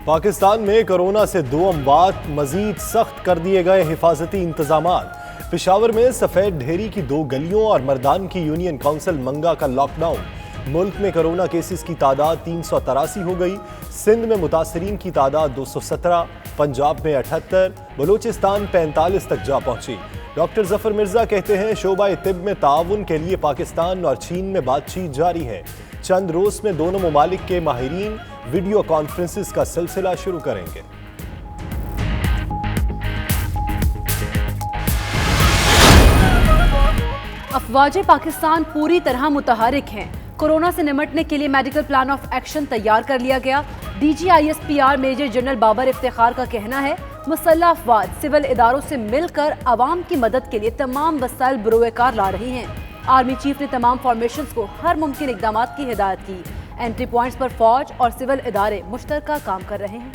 پاکستان میں کورونا سے 2 اموات، مزید سخت کر دیے گئے حفاظتی انتظامات۔ پشاور میں سفید ڈھیری کی 2 گلیوں اور مردان کی یونین کونسل منگا کا لاک ڈاؤن۔ ملک میں کورونا کیسز کی تعداد 383 ہو گئی۔ سندھ میں متاثرین کی تعداد 217، پنجاب میں 78، بلوچستان 45 تک جا پہنچی۔ ڈاکٹر ظفر مرزا کہتے ہیں شعبہ طب میں تعاون کے لیے پاکستان اور چین میں بات چیت جاری ہے۔ چند روز میں دونوں ممالک کے ماہرین ویڈیو کانفرنسز کا سلسلہ شروع کریں گے۔ افواج پاکستان پوری طرح متحرک ہیں۔ کورونا سے نمٹنے کے لیے میڈیکل پلان آف ایکشن تیار کر لیا گیا۔ D G I S P R major general Babar Iftikhar کا کہنا ہے مسلح افواج سول اداروں سے مل کر عوام کی مدد کے لیے تمام وسائل بروئے کار لا رہی ہیں۔ آرمی چیف نے تمام فارمیشنز کو ہر ممکن اقدامات کی ہدایت کی۔ انٹری پوائنٹس پر فوج اور سول ادارے مشترکہ کام کر رہے ہیں۔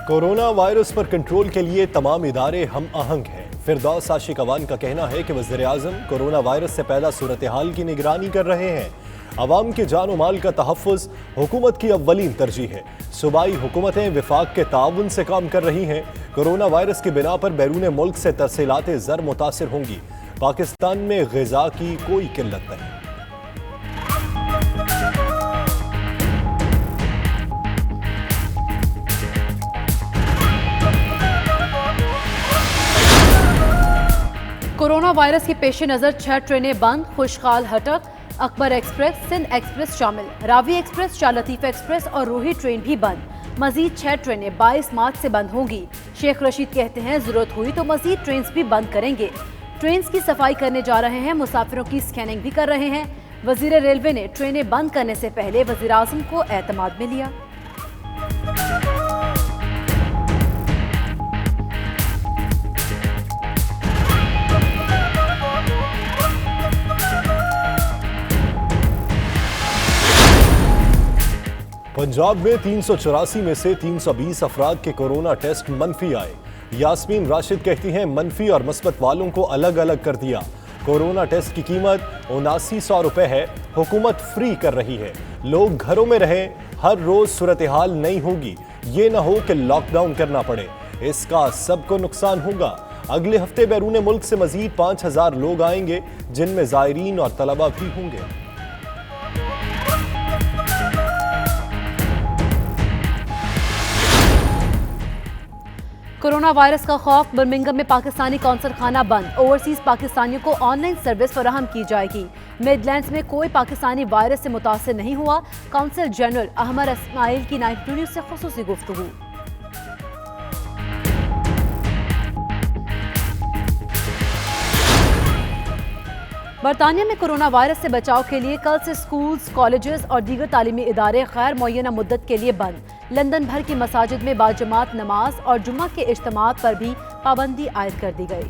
کورونا وائرس پر کنٹرول کے لیے تمام ادارے ہم آہنگ ہیں۔ فردوس عاشق اوان کا کہنا ہے کہ وزیراعظم کورونا وائرس سے پیدا صورتحال کی نگرانی کر رہے ہیں۔ عوام کے جان و مال کا تحفظ حکومت کی اولین ترجیح ہے۔ صوبائی حکومتیں وفاق کے تعاون سے کام کر رہی ہیں۔ کورونا وائرس کی بنا پر بیرون ملک سے ترسیلات زر متاثر ہوں گی۔ پاکستان میں غذا کی کوئی قلت نہیں۔ کورونا وائرس کے پیش نظر 6 ٹرینیں بند۔ خوشخال ہٹک، اکبر ایکسپریس، سندھ ایکسپریس شامل۔ راوی ایکسپریس، شاہ لطیفہ ایکسپریس اور روحی ٹرین بھی بند۔ مزید 6 ٹرینیں 22 مارچ سے بند ہوں گی۔ شیخ رشید کہتے ہیں ضرورت ہوئی تو مزید ٹرینز بھی بند کریں گے۔ ٹرینز کی صفائی کرنے جا رہے ہیں، مسافروں کی سکیننگ بھی کر رہے ہیں۔ وزیر ریلوے نے ٹرینیں بند کرنے سے پہلے وزیراعظم کو اعتماد میں لیا۔ پنجاب میں 384 میں سے 320 افراد کے کورونا ٹیسٹ منفی آئے۔ یاسمین راشد کہتی ہیں منفی اور مثبت والوں کو الگ الگ کر دیا۔ کورونا ٹیسٹ کی قیمت 7900 روپے ہے۔ حکومت فری کر رہی ہے۔ لوگ گھروں میں رہیں، ہر روز صورتحال نہیں ہوگی۔ یہ نہ ہو کہ لاک ڈاؤن کرنا پڑے، اس کا سب کو نقصان ہوگا۔ اگلے ہفتے بیرون ملک سے مزید 5000 لوگ آئیں گے، جن میں زائرین اور طلبہ بھی ہوں گے۔ کورونا وائرس کا خوف، برمنگم میں پاکستانی قونصل خانہ بند۔ اوورسیز پاکستانیوں کو آن لائن سروس فراہم کی جائے گی۔ مڈ لینڈز میں کوئی پاکستانی وائرس سے متاثر نہیں ہوا۔ قونصل جنرل احمد اسماعیل کی 92 نیوز سے خصوصی گفتگو۔ برطانیہ میں کورونا وائرس سے بچاؤ کے لیے کل سے سکولز، کالجز اور دیگر تعلیمی ادارے غیر معینہ مدت کے لیے بند۔ لندن بھر کی مساجد میں باجماعت نماز اور جمعہ کے اجتماعات پر بھی پابندی عائد کر دی گئی۔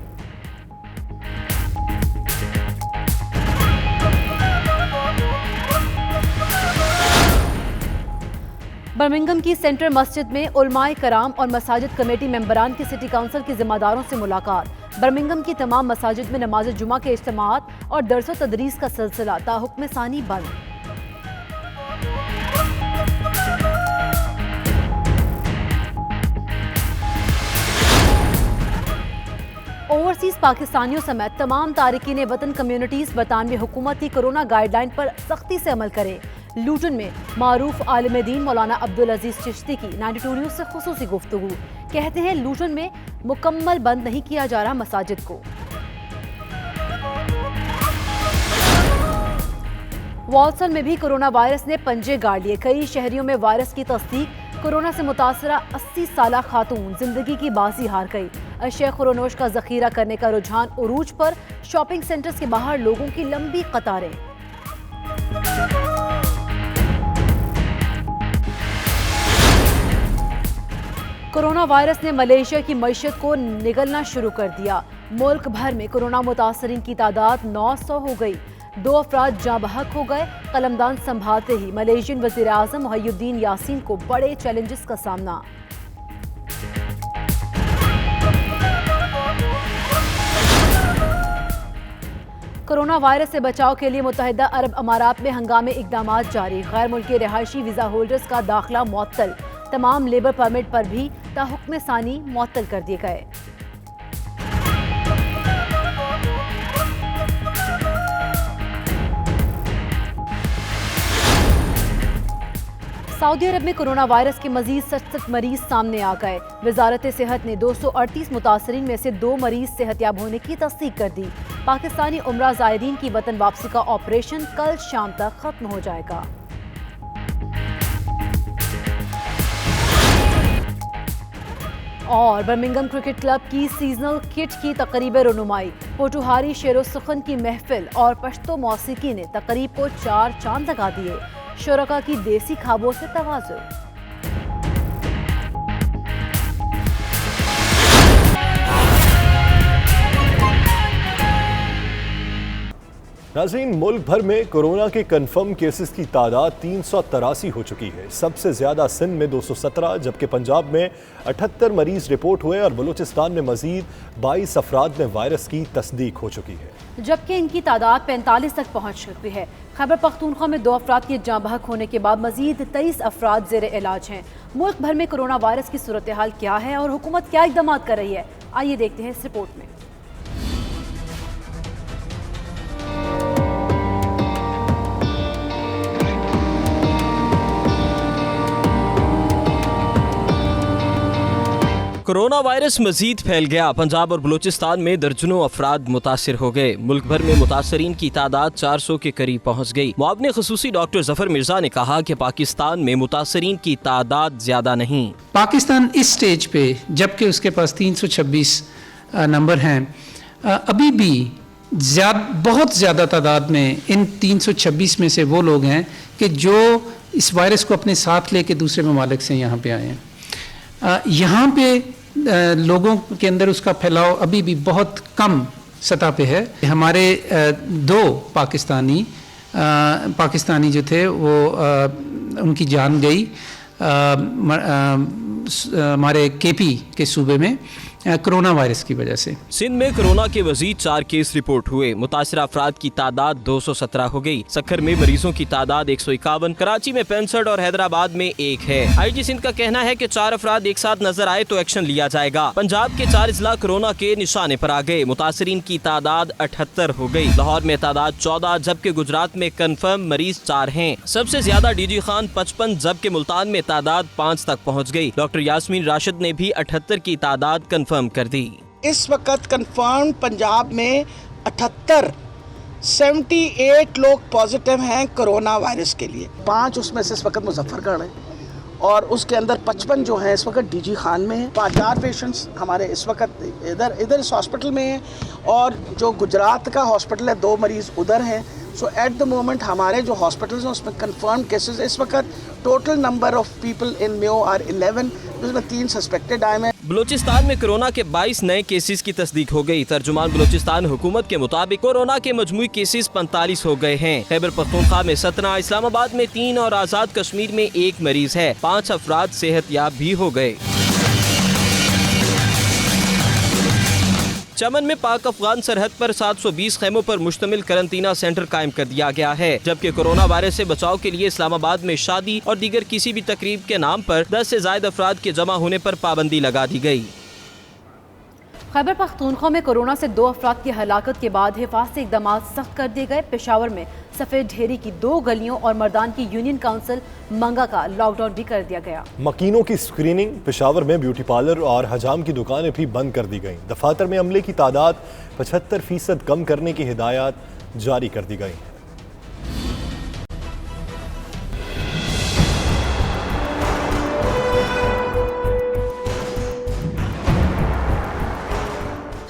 برمنگم کی سینٹرل مسجد میں علماء کرام اور مساجد کمیٹی ممبران کی سٹی کونسل کے ذمہ داروں سے ملاقات۔ برمنگم کی تمام مساجد میں نماز جمعہ کے اجتماعات اور درس و تدریس کا سلسلہ تا حکم ثانی بند۔ اوورسیز پاکستانیوں سمیت تمام تارکین وطن کمیونٹیز برطانوی حکومت کی کورونا گائیڈ لائن پر سختی سے عمل کرے۔ لوٹن میں معروف عالم دین مولانا عبدالعزیز چشتی کی 92 نیوز سے خصوصی گفتگو۔ کہتے ہیں لوٹن میں مکمل بند نہیں کیا جا رہا مساجد کو۔ والسن میں بھی کورونا وائرس نے پنجے گاڑ لیے۔ کئی شہریوں میں وائرس کی تصدیق۔ کورونا سے متاثرہ 80 سالہ خاتون زندگی کی بازی ہار گئی۔ اشیاء خورونوش کا ذخیرہ کرنے کا رجحان عروج پر، شاپنگ سینٹرز کے باہر لوگوں کی لمبی قطاریں۔ کورونا وائرس نے ملیشیا کی معیشت کو نگلنا شروع کر دیا۔ ملک بھر میں کورونا متاثرین کی تعداد 900 ہو گئی۔ 2 افراد جاں بحق ہو گئے۔ قلمدان سنبھالتے ہی ملیشین وزیر اعظم محی الدین یاسین کو بڑے چیلنجز کا سامنا۔ कोरोना वायरस से बचाव के लिए मुत्तहिदा अरब अमारात में हंगामी इकदामात जारी। गैर मुल्की रिहायशी वीज़ा होल्डर्स का दाखिला मुअत्तल। तमाम लेबर परमिट पर भी ताहुक्म सानी मुअत्तल कर दिए गए। सऊदी अरब में कोरोना वायरस के मजीद 67 मरीज सामने आ गए। वजारत सेहत ने 238 मुतासरीन में से 2 मरीज सेहतयाब होने की तस्दीक कर दी। पाकिस्तानी उम्रा ज़ायरीन की वतन वापसी का ऑपरेशन कल शाम तक खत्म हो जाएगा। और बर्मिंघम क्रिकेट क्लब की सीजनल किट की तकरीब रुनुमाई। पोटुहारी शेरो सुखन की महफिल और पश्तो मौसीकी ने तकरीब को 4 चांद लगा दिए। शुरका की देसी खाबों से तवाज़ुन। नाज़रीन, मुल्क भर में कोरोना के कंफर्म केसेस की तादाद 383 हो चुकी है। सबसे ज्यादा सिंध में 217, जबकि पंजाब में 78 मरीज रिपोर्ट हुए और बलूचिस्तान में मजीद 22 अफराद में वायरस की तस्दीक हो चुकी है, जबकि इनकी तादाद 45 तक पहुंच चुकी है। खैबर पख्तूनख्वा में 2 अफराद के जाँ बहक होने के बाद मजीद 23 अफराद ज़ेर इलाज हैं। मुल्क भर में कोरोना वायरस की सूरत हाल क्या है और हुकूमत क्या इक़दाम कर रही है, आइए देखते हैं इस रिपोर्ट में। कोरोना वायरस मजीद फैल गया। पंजाब और बलूचिस्तान में दर्जनों अफराद मुतासिर हो गए। मुल्क भर में मुतासरीन की तादाद 400 के करीब पहुँच गई। मुआविन खसूसी डॉक्टर जफर मिर्जा ने कहा कि पाकिस्तान में मुतासरीन की तादाद ज्यादा नहीं। पाकिस्तान इस स्टेज पे, जबकि उसके पास 326 नंबर हैं, अभी भी बहुत ज़्यादा तादाद में इन 326 में से वो लोग हैं कि जो इस वायरस को अपने साथ लेके दूसरे ममालिक से यहाँ पे आए हैं। यहाँ पे लोगों के अंदर उसका फैलाव अभी भी बहुत कम सतह पे है। हमारे 2 पाकिस्तानी जो थे वो उनकी जान गई हमारे केपी के सूबे में कोरोना वायरस की वजह से। सिंध में कोरोना के मजीद 4 केस रिपोर्ट हुए। मुतासिर अफराद की तादाद 217 हो गई। सक्खर में मरीजों की तादाद 151, कराची में 65 और हैदराबाद में 1 है। IG सिंध का कहना है कि 4 अफराद एक साथ नजर आए तो एक्शन लिया जाएगा। पंजाब के 4 अजला कोरोना के निशाने पर आ गए। मुतासरीन की तादाद 78 हो गई। लाहौर में तादाद 14, जबकि गुजरात में कन्फर्म मरीज 4 हैं। सबसे ज्यादा DG खान 55, जबकि मुल्तान में तादाद 5 तक पहुँच गई। डॉक्टर यास्मीन राशिद ने भी 78 की तादाद कन्फर्म कर दी। इस वक्त कंफर्म पंजाब में 78 लोग पॉजिटिव हैं कोरोना वायरस के लिए। 5 उसमें से इस वक्त मुजफ्फरगढ़ है और उसके अंदर 55 जो हैं इस वक्त DG खान में है। 4 पेशेंट्स हमारे इस वक्त इधर इस हॉस्पिटल में हैं और जो गुजरात का हॉस्पिटल है 2 मरीज़ उधर हैं। सो एट द मोमेंट हमारे जो हॉस्पिटल्स हैं उसमें कंफर्म केसेस इस वक्त total number of people in Mayo are 11, जिसमें 3 सस्पेक्टेड आए हैं। बलूचिस्तान में कोरोना के 22 नए केसेस की तस्दीक हो गई। तर्जुमान बलूचिस्तान हुकूमत के मुताबिक कोरोना के मजमूई केसेस 45 हो गए हैं। खैबर पख्तूनख्वा में 17, इस्लामाबाद में 3 और आज़ाद कश्मीर में 1 मरीज है। 5 अफराद सेहतयाब भी हो गए। चमन में पाक अफगान सरहद पर 720 खेमों पर मुश्तमिल करंतना सेंटर कायम कर दिया गया है, जबकि कोरोना वायरस से बचाव के लिए इस्लामाबाद में शादी और दीगर किसी भी तकरीब के नाम पर 10 से ज्यादा अफराद के जमा होने पर पाबंदी लगा दी गई। खैबर पख्तूनख्वा में कोरोना से 2 अफराद की हलाकत के बाद हिफाजती इक़दाम सख्त कर दिए गए। पेशावर में सफ़ेद ढेरी की 2 गलियों और मर्दान की यूनियन काउंसिल मंगा का लॉकडाउन भी कर दिया गया। मकीनों की स्क्रीनिंग, पेशावर में ब्यूटी पार्लर और हजाम की दुकानें भी बंद कर दी गईं। दफातर में अमले की तादाद 75% कम करने की हिदायत जारी कर दी गई।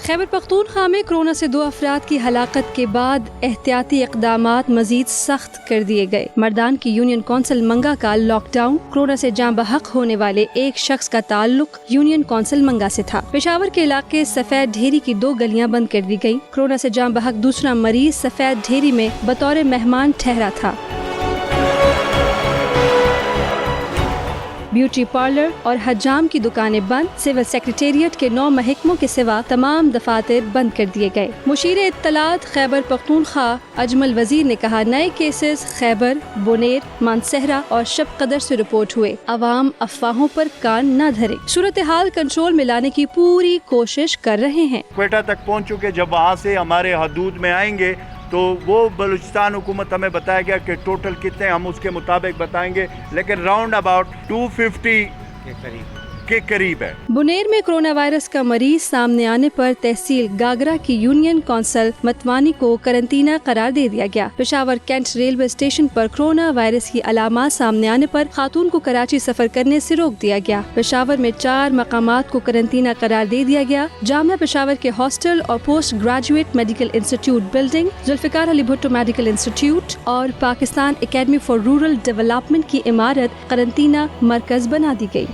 खैबर पख्तूनख्वा में कोरोना से 2 अफराद की हलाकत के बाद एहतियाती इक़दामात मजीद सख्त कर दिए गए। मर्दान की यूनियन काउंसिल मंगा का लॉकडाउन। कोरोना से जाँ बहक होने वाले एक शख्स का ताल्लुक यूनियन काउंसिल मंगा से था। पेशावर के इलाके सफेद ढेरी की 2 गलियां बंद कर दी गयी। कोरोना से जाँ बहक दूसरा मरीज सफेद ढेरी में बतौर मेहमान ठहरा था। ब्यूटी पार्लर और हजाम की दुकानें बंद। सिविल सेक्रेटेरिएट के 9 महकमों के सिवा तमाम दफातर बंद कर दिए गए। मुशीर इत्तलात खैबर पख्तूनख्वा अजमल वजीर ने कहा, नए केसेस खैबर, बुनेर, मानसहरा और शबकदर से रिपोर्ट हुए। अवाम अफवाहों पर कान न धरे, सूरत हाल कंट्रोल में लाने की पूरी कोशिश कर रहे हैं। क्वेटा तक पहुंच चुके, जब वहाँ से हमारे हदूद में आएंगे तो वो बलूचिस्तान हुकूमत हमें बताएगा कि टोटल कितने, हम उसके मुताबिक बताएंगे, लेकिन राउंड अबाउट 250 के करीब है। बुनेर में कोरोना वायरस का मरीज सामने आने पर तहसील गागरा की यूनियन कौंसल मतवानी को करंटीना करार दे दिया गया। पेशावर कैंट रेलवे स्टेशन पर कोरोना वायरस की अलामात सामने आने पर खातून को कराची सफर करने से रोक दिया गया। पेशावर में 4 मकामात को करंटीना करार दे दिया गया। जामिया पेशावर के हॉस्टल और post graduate medical institute building, Zulfikar Ali Bhutto medical institute और Pakistan academy for rural development की इमारत करंटीना मरकज बना दी गई।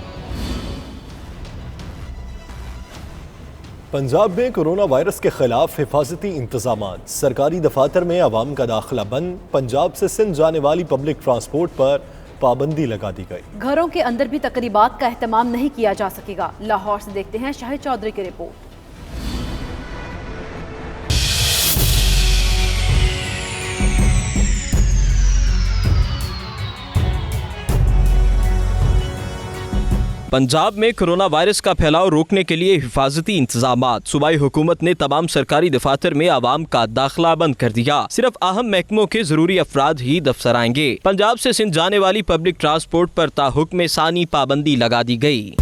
पंजाब में कोरोना वायरस के खिलाफ हिफाजती इंतजामात। सरकारी दफातर में आवाम का दाखिला बंद। पंजाब से सिंध जाने वाली पब्लिक ट्रांसपोर्ट पर पाबंदी लगा दी गई। घरों के अंदर भी तकरीबात का एहतमाम नहीं किया जा सकेगा। लाहौर से देखते हैं शाहिद चौधरी की रिपोर्ट। पंजाब में कोरोना वायरस का फैलाव रोकने के लिए हिफाजती इंतजामात। सूबाई हुकूमत ने तमाम सरकारी दफातर में आवाम का दाखिला बंद कर दिया। सिर्फ अहम महकमों के जरूरी अफराद ही दफ्तर आएंगे। पंजाब से सिंध जाने वाली पब्लिक ट्रांसपोर्ट पर ताहुक्म सानी पाबंदी लगा दी गई।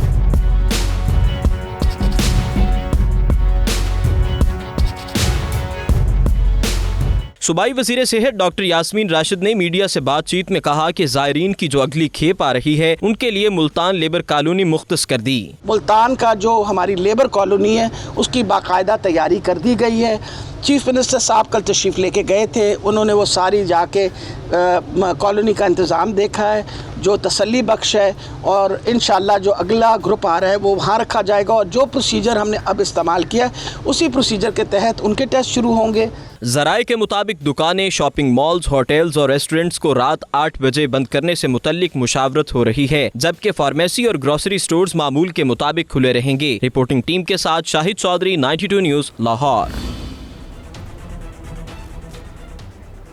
सूबाई वज़ीर सेहत डॉक्टर यास्मीन राशिद ने मीडिया से बातचीत में कहा कि ज़ायरीन की जो अगली खेप आ रही है उनके लिए मुल्तान लेबर कॉलोनी मुख्तस कर दी। मुल्तान का जो हमारी लेबर कॉलोनी है उसकी बाकायदा तैयारी कर दी गई है। चीफ मिनिस्टर साहब कल तशरीफ़ लेके गए थे, उन्होंने वो सारी जाके कॉलोनी का इंतज़ाम देखा है जो तसल्ली बख्श है, और इंशाल्लाह जो अगला ग्रुप आ रहा है वो वहाँ रखा जाएगा और जो प्रोसीजर हमने अब इस्तेमाल किया उसी प्रोसीजर के तहत उनके टेस्ट शुरू होंगे। ज़राए के मुताबिक दुकानें, शॉपिंग मॉल्स, होटल्स और रेस्टोरेंट्स को रात 8 बजे बंद करने से मुतल्लिक मुशावरत हो रही है, जबकि फार्मेसी और ग्रोसरी स्टोर्स मामूल के मुताबिक खुले रहेंगे। रिपोर्टिंग टीम के साथ Shahid Chaudhry, 92 news, Lahore.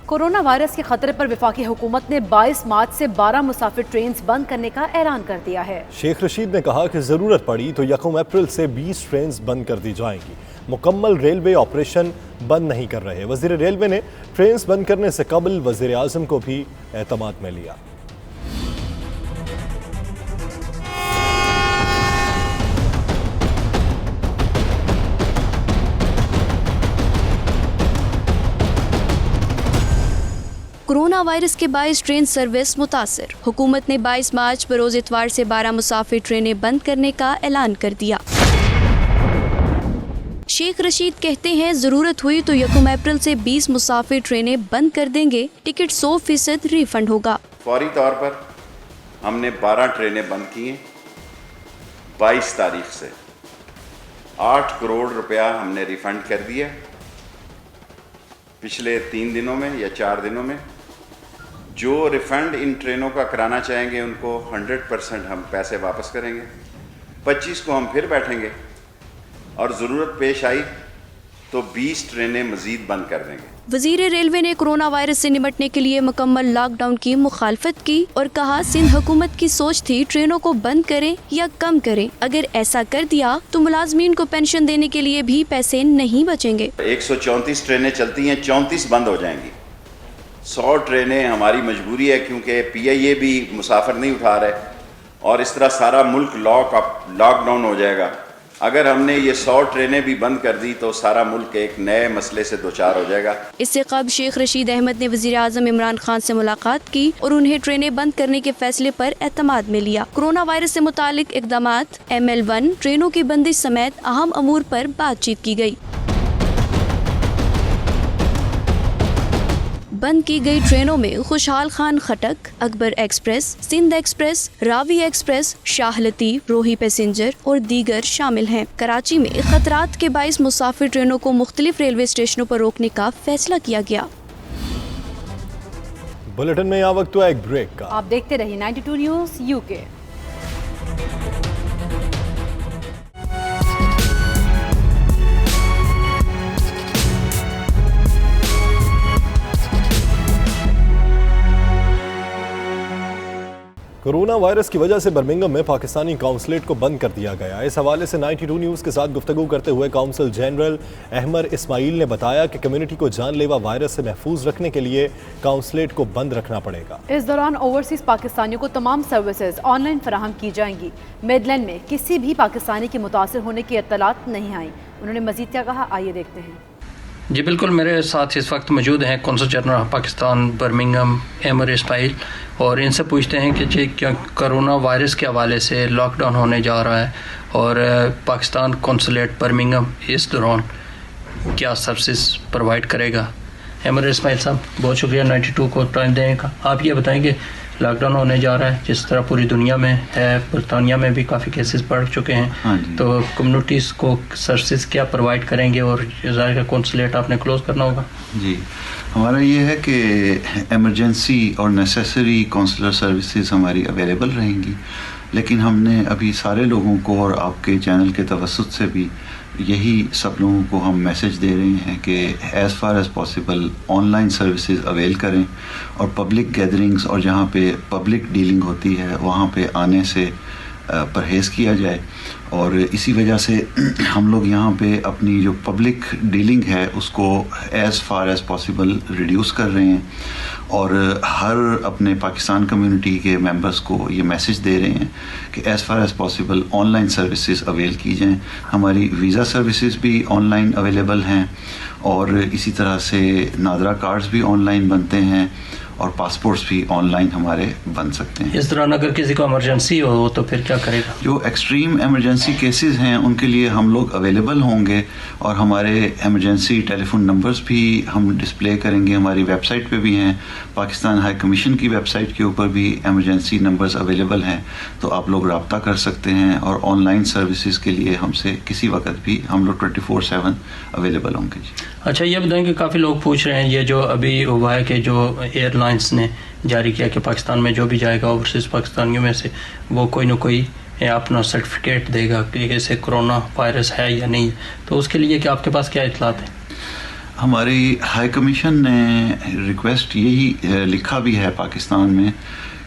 Corona virus के खतरे पर वफाकी हुकूमत ने 22 मार्च से 12 मुसाफिर ट्रेन बंद करने का ऐलान कर दिया है। शेख रशीद ने कहा कि जरूरत पड़ी तो 1 अप्रैल से 20 ट्रेन बंद कर दी जाएंगी। मुकम्मल रेलवे ऑपरेशन बंद नहीं कर रहे। वजीर रेलवे ने ट्रेन बंद करने से कबल वजीर आजम को भी एतमाद में लिया। कोरोना वायरस के बाइस ट्रेन सर्विस मुतासर। हुकूमत ने 22 मार्च बरोज इतवार से 12 मुसाफिर ट्रेनें बंद करने का ऐलान कर दिया। शेख रशीद कहते हैं ज़रूरत हुई तो 1 अप्रैल से 20 मुसाफिर ट्रेनें बंद कर देंगे। टिकट 100% रिफंड होगा। फौरी तौर पर हमने 12 ट्रेनें बंद की हैं। 22 तारीख से 8 करोड़ रुपया हमने रिफंड कर दिया पिछले 3 दिनों में या 4 दिनों में। जो रिफ़ंड इन ट्रेनों का कराना चाहेंगे उनको 100% हम पैसे वापस करेंगे। 25 को हम फिर बैठेंगे और ज़रूरत पेश आई तो 20 ट्रेनें मज़ीद बंद कर देंगे। वज़ीर रेलवे ने कोरोना वायरस से निपटने के लिए मुकम्मल लॉकडाउन की मुखालफत की और कहा, सिंध हुकूमत की सोच थी ट्रेनों को बंद करें या कम करें। अगर ऐसा कर दिया तो मुलाजमीन को पेंशन देने के लिए भी पैसे नहीं बचेंगे। 134 ट्रेनें चलती हैं, 34 बंद हो जाएंगी। 100 ट्रेनें हमारी मजबूरी है क्योंकि PIA भी मुसाफिर नहीं उठा रहे और इस तरह सारा मुल्क लॉकडाउन हो जाएगा। अगर हमने ये 100 ट्रेनें भी बंद कर दी तो सारा मुल्क एक नए मसले से दोचार हो जाएगा। इससे कबल शेख रशीद अहमद ने वज़ीर आज़म इमरान खान से मुलाकात की और उन्हें ट्रेनें बंद करने के फैसले पर एतमाद में लिया। कोरोना वायरस से मुतालिक इक़दामात, ML1 ट्रेनों की बंदिश समेत अहम अमूर पर बातचीत की गई। बंद की गई ट्रेनों में Khushhal Khan Khattak, Akbar express, Sindh express, Ravi express, Shah Latif, Rohi passenger और दीगर शामिल हैं। कराची में खतरात के 22 मुसाफिर ट्रेनों को मुख्तलिफ रेलवे स्टेशनों पर रोकने का फैसला किया गया। बुलेटिन में यहाँ वक्त हुआ एक ब्रेक का। आप देखते रहिए 92 न्यूज़ UK। کورونا وائرس کی وجہ سے برمنگھم میں پاکستانی کونسلیٹ کو بند کر دیا گیا. اس حوالے سے 92 نیوز کے ساتھ گفتگو کرتے ہوئے کونسل جنرل احمر اسماعیل نے بتایا کہ کمیونٹی کو جان لیوا وائرس سے محفوظ رکھنے کے لیے کونسلیٹ کو بند رکھنا پڑے گا. اس دوران اوورسیز پاکستانیوں کو تمام سروسز آن لائن فراہم کی جائیں گی. میڈلینڈ میں کسی بھی پاکستانی کے متاثر ہونے کی اطلاعات نہیں آئیں. انہوں نے مزید کیا کہا، آئیے دیکھتے ہیں. جی بالکل، میرے ساتھ اس وقت موجود ہیں کونسل جنرل پاکستان برمنگھم احمر اسماعیل، اور ان سے پوچھتے ہیں کہ جی کیا کرونا وائرس کے حوالے سے لاک ڈاؤن ہونے جا رہا ہے اور پاکستان کونسلیٹ برمنگھم اس دوران کیا سروسز پرووائڈ کرے گا. احمر اسماعیل صاحب بہت شکریہ 92 کو ٹائم دینے کا. آپ یہ بتائیں کہ لاک ڈاؤن ہونے جا رہا ہے جس طرح پوری دنیا میں ہے، برطانیہ میں بھی کافی کیسز بڑھ چکے ہیں، تو کمیونٹیز کو سروسز کیا پرووائڈ کریں گے، اور ظاہر کا کونسلیٹ آپ نے کلوز کرنا ہوگا. جی ہمارا یہ ہے کہ ایمرجنسی اور نیسیسری کونسلر سروسز ہماری اویلیبل رہیں گی، لیکن ہم نے ابھی سارے لوگوں کو اور آپ کے چینل کے توسط سے بھی یہی سب لوگوں کو ہم میسج دے رہے ہیں کہ as far as possible on line services oil کریں، اور پبلک گیدرنگز اور جہاں پہ پبلک ڈیلنگ ہوتی ہے وہاں پہ آنے سے پرہیز کیا جائے. اور اسی وجہ سے ہم لوگ یہاں پہ اپنی جو پبلک ڈیلنگ ہے اس کو as far as possible reduce کر رہے ہیں، اور ہر اپنے پاکستان کمیونٹی کے ممبرس کو یہ میسج دے رہے ہیں کہ as far as possible on line services oil کی جائیں. ہماری ویزا سروسز بھی آن لائن اویلیبل ہیں، اور اسی طرح سے نادرا کارڈز بھی آن لائن بنتے ہیں، اور پاسپورٹس بھی آن لائن ہمارے بن سکتے ہیں. اس دوران اگر کسی کو ایمرجنسی ہو تو پھر کیا کرے گا؟ جو ایکسٹریم ایمرجنسی کیسز ہیں ان کے لیے ہم لوگ اویلیبل ہوں گے، اور ہمارے ایمرجنسی ٹیلی فون نمبرز بھی ہم ڈسپلے کریں گے. ہماری ویب سائٹ پہ بھی ہیں، پاکستان ہائی کمیشن کی ویب سائٹ کے اوپر بھی ایمرجنسی نمبرز اویلیبل ہیں، تو آپ لوگ رابطہ کر سکتے ہیں. اور آن لائن سروسز کے لیے ہم سے کسی وقت بھی ہم لوگ 24/7 اویلیبل ہوں گے. اچھا یہ بتائیں کہ کافی لوگ پوچھ رہے ہیں یہ جو ابھی ہوا ہے کہ جو ایئر لائنس نے جاری کیا کہ پاکستان میں جو بھی جائے گا اوورسیز پاکستانیوں میں سے وہ کوئی نہ کوئی اپنا سرٹیفکیٹ دے گا کہ اسے کرونا وائرس ہے یا نہیں، تو اس کے لیے کہ آپ کے پاس کیا اطلاعات ہیں؟ ہماری ہائی کمیشن نے ریکویسٹ یہی لکھا بھی ہے پاکستان میں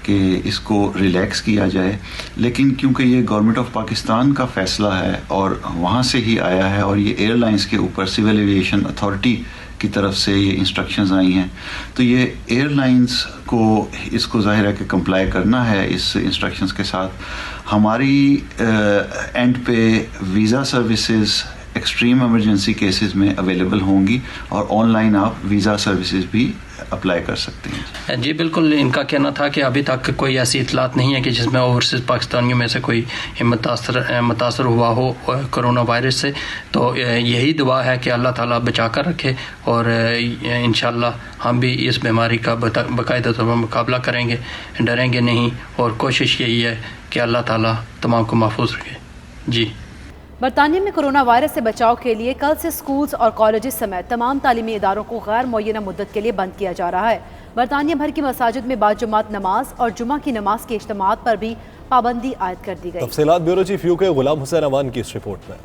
کہ اس کو ریلیکس کیا جائے، لیکن کیونکہ یہ گورنمنٹ آف پاکستان کا فیصلہ ہے اور وہاں سے ہی آیا ہے، اور یہ ایئر لائنس کے اوپر سول ایویشن اتھارٹی کی طرف سے یہ انسٹرکشنز آئی ہیں، تو یہ ایئر لائنس کو اس کو ظاہر ہے کہ کمپلائی کرنا ہے اس انسٹرکشنز کے ساتھ. ہماری اینڈ پہ visa services extreme emergency cases میں اویلیبل ہوں گی، اور آن لائن آپ ویزا سروسز بھی اپلائی کر سکتے ہیں. جی بالکل، ان کا کہنا تھا کہ ابھی تک کوئی ایسی اطلاعات نہیں ہے کہ جس میں اوورسیز پاکستانیوں میں سے کوئی متاثر ہوا ہو کرونا وائرس سے. تو یہی دعا ہے کہ اللہ تعالیٰ بچا کر رکھے، اور انشاءاللہ ہم بھی اس بیماری کا باقاعدہ طور پر مقابلہ کریں گے، ڈریں گے نہیں، اور کوشش یہی ہے کہ اللہ تعالیٰ تمام کو محفوظ رکھے. جی برطانیہ میں کرونا وائرس سے بچاؤ کے لیے کل سے سکولز اور کالجز سمیت تمام تعلیمی اداروں کو غیر معینہ مدت کے لیے بند کیا جا رہا ہے. برطانیہ بھر کی مساجد میں باجماعت نماز اور جمعہ کی نماز کے اجتماعات پر بھی پابندی عائد کر دی گئی. تفصیلات بیورو چیف یو کے غلام حسین اوان کی اس رپورٹ میں.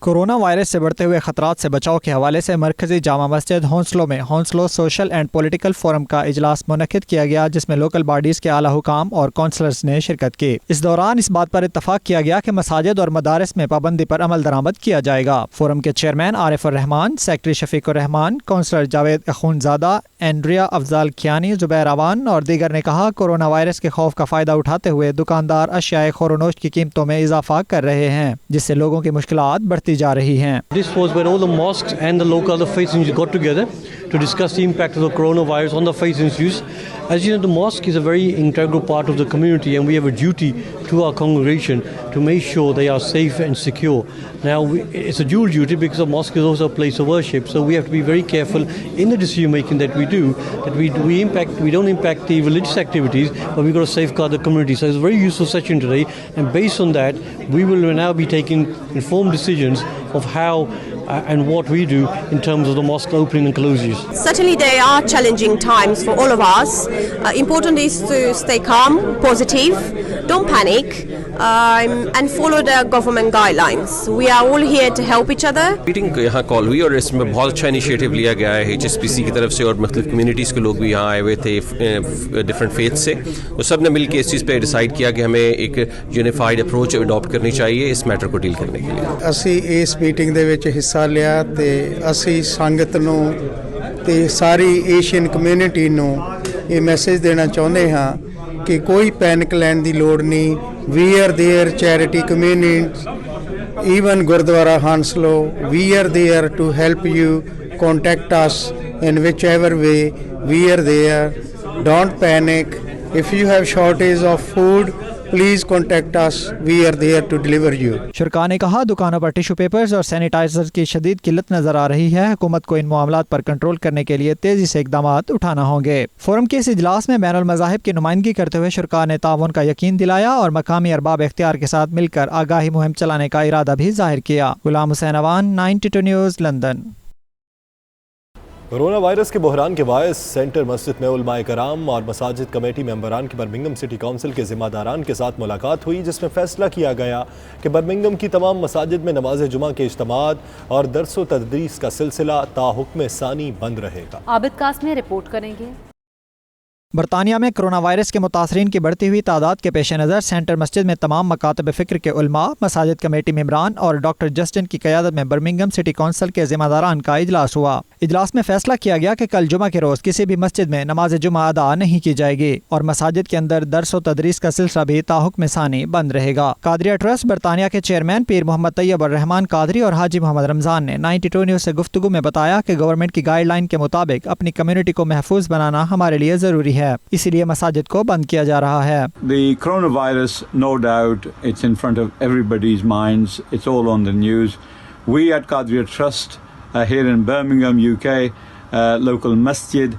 کورونا وائرس سے بڑھتے ہوئے خطرات سے بچاؤ کے حوالے سے مرکزی جامع مسجد ہونسلو میں ہونسلو سوشل اینڈ پولیٹیکل فورم کا اجلاس منعقد کیا گیا، جس میں لوکل باڈیز کے اعلیٰ حکام اور کونسلرز نے شرکت کی. اس دوران اس بات پر اتفاق کیا گیا کہ مساجد اور مدارس میں پابندی پر عمل درآمد کیا جائے گا. فورم کے چیئرمین عارف الرحمان، سیکرٹری شفیق الرحمان، کونسلر جاوید اخونزادہ، اینڈریا افضال کیانی، زبیر اوان اور دیگر نے کہا کورونا وائرس کے خوف کا فائدہ اٹھاتے ہوئے دکاندار اشیاء خور و نوش کی قیمتوں میں اضافہ کر رہے ہیں، جس سے لوگوں کی مشکلات بڑھتی جا رہی ہیں. This was when all the mosques and the local other faith institutes got together to discuss the impact of the coronavirus on the faith institutes. As you know, the mosque is a very integral part of the community, and we have a duty to our congregation to make sure they are safe and secure. Now, it's a dual duty because the mosque is also a place of worship, so we have to be very careful in the decision making that we do, that we don't impact the religious activities, but we've got to safeguard the community. So it's a very useful session today, and based on that, we will now be taking informed decisions of how and what we do in terms of the mosque opening and closures. Certainly there are challenging times for all of us. Important is to stay calm, positive, don't panic, and follow the government guidelines. We are all here to help each other. Meeting यहाँ call हुई और इसमें बहुत अच्छा initiative लिया गया है HSPC की तरफ से और मुख्तलिफ कम्युनिटीज़ के लोग भी यहाँ आए हुए थे डिफरेंट फेथ से, तो सब ने मिल के इस चीज़ पे डिसाइड किया कि हमें एक यूनिफाइड अप्रोच अडॉप्ट करनी चाहिए इस मैटर को डील करने के लिए। ਅਸੀਂ ਇਸ ਮੀਟਿੰਗ ਦੇ ਵਿੱਚ ਹਿੱਸਾ ਲਿਆ ਤੇ ਅਸੀਂ ਸੰਗਤ ਨੂੰ ਤੇ ਸਾਰੀ ਏਸ਼ੀਅਨ ਕਮਿਊਨਿਟੀ ਨੂੰ ਇਹ ਮੈਸੇਜ ਦੇਣਾ ਚਾਹੁੰਦੇ ਹਾਂ ਕਿ ਕੋਈ ਪੈਨਿਕ ਲੈਣ ਦੀ ਲੋੜ ਨਹੀਂ। We are there charity community even Gurdwara Hounslow we are there to help you contact us in whichever way we are there. Don't panic. If you have shortage of food, please contact us. We are there to deliver you. शुरा ने कहा दुकानों पर tissue papers और sanitiser की शदीद किल्लत नजर आ रही है। हुकूमत को इन मामलात पर कंट्रोल करने के लिए तेजी से इकदाम उठाना होंगे। फोरम के इस इजलास में बैनुल मज़ाहिब की नुमाइंदगी करते हुए शुरा ने ताउन का यकीन दिलाया और मकामी अरबाब इख्तियार के साथ मिलकर आगाही मुहिम चलाने का इरादा भी जाहिर किया। Ghulam Hussain Awan, 92 news, London. Corona virus के बहरान के बायस सेंटर मस्जिद में उलमाए कराम और मसाजिद कमेटी मेंबरान की बर्मिंघम सिटी काउंसिल के ज़िम्मेदारान के साथ मुलाकात हुई, जिसमें फ़ैसला किया गया कि बर्मिंघम की तमाम मसाजिद में नमाज जुमा के इज्तिमात और दर्स व तदरीस का सिलसिला ताहुक्म सानी बंद रहेगा। आबिद कासमी रिपोर्ट करेंगे। बरतानिया में कोरोना वायरस के मुतासरीन की बढ़ती हुई तादाद के पेश नज़र सेंटर मस्जिद में तमाम मकातब फ़िक्र के उलमा, मसाजिद कमेटी मेंबरान और डॉक्टर जस्टिन की क़यादत में बर्मिंघम सिटी काउंसिल के ज़िम्मेदारान का इजलास हुआ। इजलास में फ़ैसला किया गया कि कल जुमा के रोज़ किसी भी मस्जिद में नमाज जुमा अदा नहीं की जाएगी और मसाजिद के अंदर दर्स व तदरीस का सिलसिला भी ताहुक्म सानी बंद रहेगा। कादरिया ट्रस्ट बरतानिया के चेयरमैन पीर मोहम्मद तैयब रहमान कादरी और हाजी मोहम्मद रमज़ान ने 92 न्यूज़ से गुफ्तगू में बताया कि गवर्नमेंट की गाइडलाइन के मुताबिक अपनी कम्युनिटी को महफूज बनाना हमारे लिए ज़रूरी है, इसीलिए मसाजिद को बंद किया जा रहा है। The coronavirus, no doubt, it's in front of everybody's minds. It's all on the news. We at Qadriya Trust here in Birmingham, UK, local masjid,